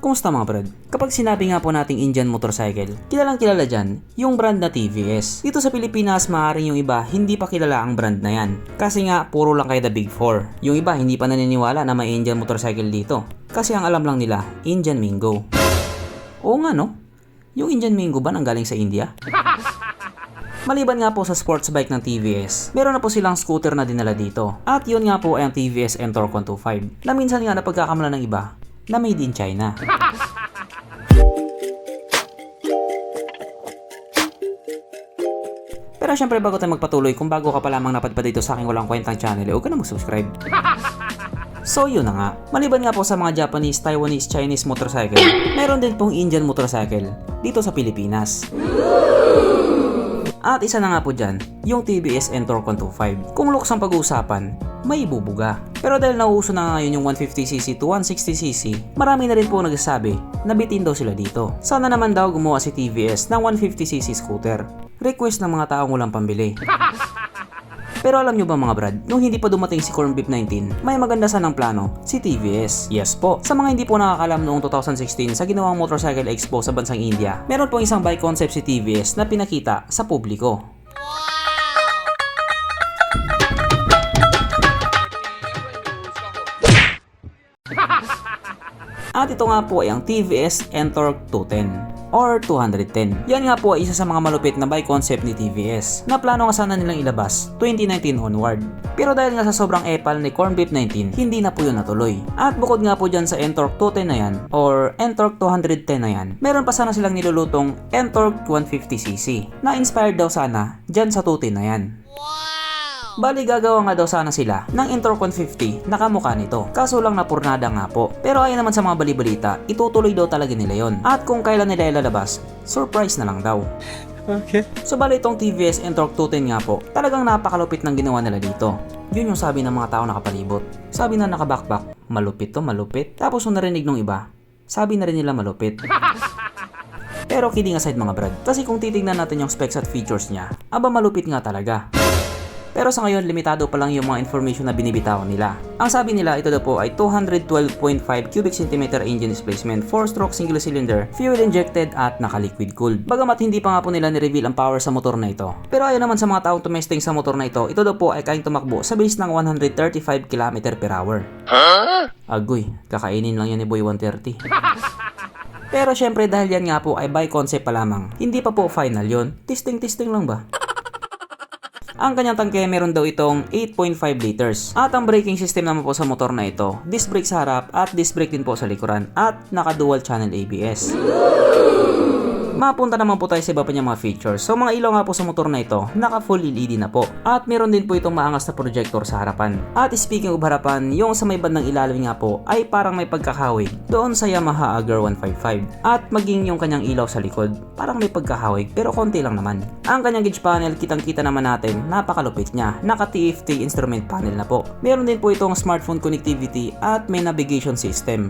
Kumusta mga brad? Kapag sinabi nga po nating Indian motorcycle, kilalang kilala dyan yung brand na TVS. Dito sa Pilipinas, maaaring yung iba hindi pa kilala ang brand na yan. Kasi nga, puro lang kayo the big four. Yung iba hindi pa naniniwala na may Indian motorcycle dito. Kasi ang alam lang nila, Indian Mingo. Oo nga no? Yung Indian Mingo ba nanggaling sa India? Maliban nga po sa sports bike ng TVS, meron na po silang scooter na dinala dito. At yun nga po ay ang TVS Ntorq 125 na minsan nga napagkakamalan ng iba na made in China. Pero syempre bago tayo magpatuloy, kung bago ka pa lamang napadpad dito sa aking walang kwentang channel, huwag ka na mag-subscribe. So yun na nga, maliban nga po sa mga Japanese, Taiwanese, Chinese motorcycle, meron din pong Indian motorcycle dito sa Pilipinas. At isa na nga po dyan, yung TVS Ntorq 125. Kung looks ang pag-uusapan, may ibubuga. Pero dahil nauuso na ngayon yung 150cc to 160cc, marami na rin po nagsasabi na bitin daw sila dito. Sana naman daw gumawa si TVS ng 150cc scooter. Request ng mga taong walang pambili. Pero alam nyo ba mga brad, nung hindi pa dumating si Corn Beef 19, may maganda sanang plano, si TVS. Yes po, sa mga hindi po nakakalam noong 2016 sa ginawang Motorcycle Expo sa bansang India, meron pong isang bike concept si TVS na pinakita sa publiko. At ito nga po ay ang TVS Ntorq 210 or 210. Yan nga po ay isa sa mga malupit na bike concept ni TVS na plano nga sana nilang ilabas 2019 onward. Pero dahil nga sa sobrang epal ni Corn Beef 19, hindi na po yun natuloy. At bukod nga po dyan sa Ntorq 210 na yan or Ntorq 210 na yan, meron pa sana silang nilulutong Ntorq 150cc na inspired daw sana dyan sa 210 na yan. Bali gagawa nga daw sana sila ng Ntorq 150 na kamukha nito. Kaso lang napurnada nga po. Pero ayon naman sa mga balibalita, itutuloy daw talaga nila yon. At kung kailan nila ilalabas, surprise na lang daw. Okay. So bali itong TVS Ntorq 210 nga po, talagang napakalupit ng ginawa nila dito. Yun yung sabi ng mga tao nakapalibot. Sabi na nakabackpack, malupit to malupit. Tapos nung narinig nung iba, sabi na rin nila malupit. Pero kidding aside mga brad, kasi kung titignan natin yung specs at features niya, aba malupit nga talaga. Pero sa ngayon, limitado pa lang yung mga information na binibitawan nila. Ang sabi nila, ito daw po ay 212.5 cubic centimeter engine displacement, 4-stroke single cylinder, fuel injected at naka-liquid cooled. Bagamat hindi pa nga po nila ni-reveal ang power sa motor na ito. Pero ayon naman sa mga taong tumesting sa motor na ito daw po ay kayang tumakbo sa bilis ng 135 km/h. Agoy, kakainin lang yan ni Boy 130. Pero syempre dahil yan nga po ay by concept pa lamang, hindi pa po final yon. Testing lang ba? Ang kanyang tangke meron daw itong 8.5 liters. At ang braking system naman po sa motor na ito, disc brake sa harap at disc brake din po sa likuran at naka dual channel ABS. Mapunta naman po tayo sa iba pa niyang mga features. So mga ilaw nga po sa motor na ito, naka full LED na po. At meron din po itong maangas na projector sa harapan. At speaking of harapan, yung sa may bandang ilalim nga po ay parang may pagkakahawig doon sa Yamaha Agger 155. At maging yung kanyang ilaw sa likod, parang may pagkakahawig pero konti lang naman. Ang kanyang gauge panel, kitang-kita naman natin, napakalupit niya. Naka TFT instrument panel na po. Meron din po itong smartphone connectivity at may navigation system.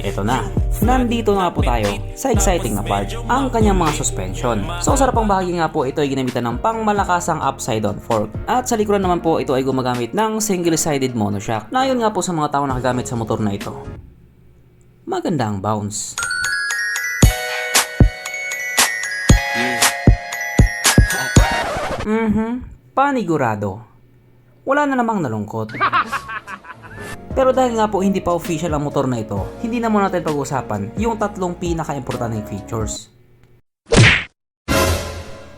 Ito na. Nandito na po tayo sa exciting na part, ang kanyang mga suspension. So sa harapang bahagi nga po, ito ay ginamitan ng pangmalakasang upside down fork. At sa likuran naman po, ito ay gumagamit ng single-sided monoshock. Na yun nga po sa mga tao nakagamit sa motor na ito, maganda ang bounce. Panigurado. Wala na namang nalungkot. Pero dahil nga po hindi pa official ang motor na ito, hindi na muna natin pag-usapan yung tatlong pinaka-importanteng features.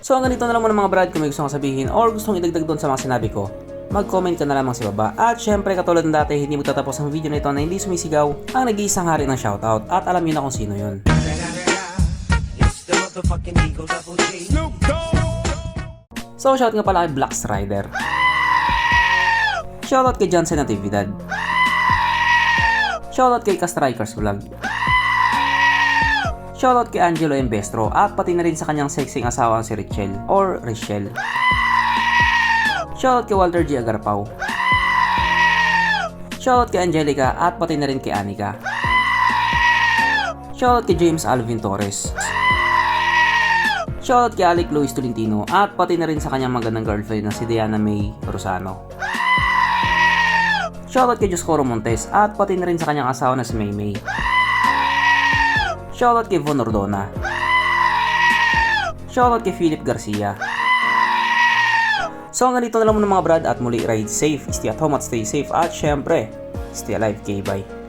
So hanggang dito na lang muna mga brad, kung may gusto kong sabihin or gustong idagdag doon sa mga sinabi ko, mag-comment ka na lamang sa baba. At syempre katulad ng dati, hindi magtatapos ang video na ito na hindi sumisigaw ang nag-iisang hari ng shoutout. At alam niyo na kung sino yun. So shout nga pala kay Black Strider. Shoutout kay Johnson Natividad. Shoutout kay Ka-Strikers Vlog. Shoutout kay Angelo Embestro at pati na rin sa kanyang sexing asawang si Richel or Richelle. Shoutout kay Walter G. Agarpao. Shoutout kay Angelica at pati na rin kay Anika. Shoutout kay James Alvin Torres. Shoutout kay Alec Luis Tolentino at pati na rin sa kanyang magandang girlfriend na si Diana May Rosano. Shoutout kay Joscoro Montes at pati na rin sa kanyang asawa na si Maymay. Shoutout kay Von Ordona. Shoutout kay Philip Garcia. So hanggang dito na lang muna mga brad at muli ride safe, stay at home at stay safe at syempre, stay alive, K-bye.